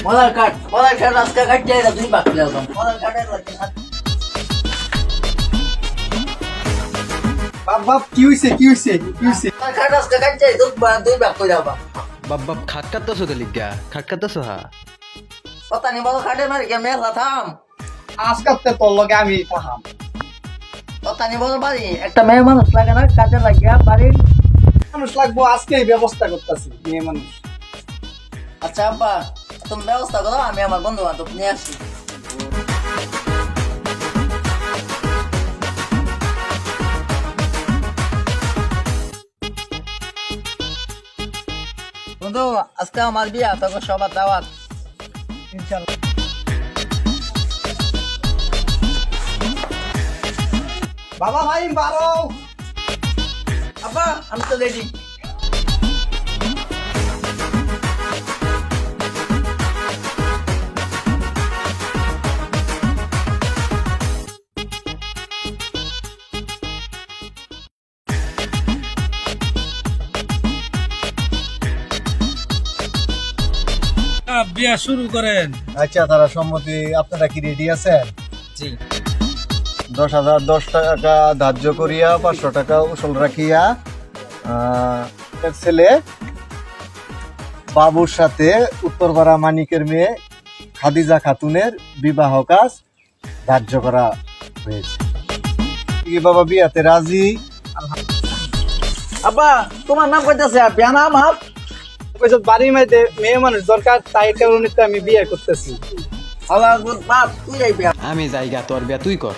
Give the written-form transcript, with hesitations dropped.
মদার কাট আজকে কাট যাই না তুই বাকি লাগাম মদার কাটের লাগে বাপ কি হইছে মদার কাট আজকে কাট যাই তুই বাক কই যাবা বাপ খাট কাটতেছো কে লিগা খাট কাটতেছো হা পতা নি মদার কাটে মারি কে মেলা থাম আজকাতে তোর লগে আমি থাম পতা নি মদার বাড়ি একটা মেয়ে মানুষ লাগে না কাজে লাগিয়া বাড়ির মানুষ লাগবো আজকেই ব্যবস্থা করতেছি মেয়ে মানুষ আচ্ছা আব্বা তুমি ব্যবস্থা করো আমি আমার বন্ধু বান্ধব নিয়ে আসি বন্ধু আজকে আমার বিয়া তোকে সবার দাওয়াত ইনশাআল্লাহ বাবা ভাই বারো আব্বা আমি তো রেডি বিয়া শুরু করেন। আচ্ছা তারা সম্মতি আপনারা কি রেডি আছেন? জি 10,010 টাকা ধার্য করিয়া 500 টাকা উসল রাখিয়া ছেলে বাবুর সাথে উত্তরপাড়া মানিকের মেয়ে খাদিজা খাতুনের বিবাহ কাজ ধার্য করা হয়েছে। কি বাবা বিয়াতে রাজি? আব্বা তোমার নাম কইতাছে বিয়া না আমার কইছ বাড়ির মধ্যে মেয়ে মানুষ দরকার তাই কারণে তো আমি বিয়ে করতেছি আল্লাহ বাপ তুই যাই বিয়া আমি জায়গা তোর বিয়া তুই কর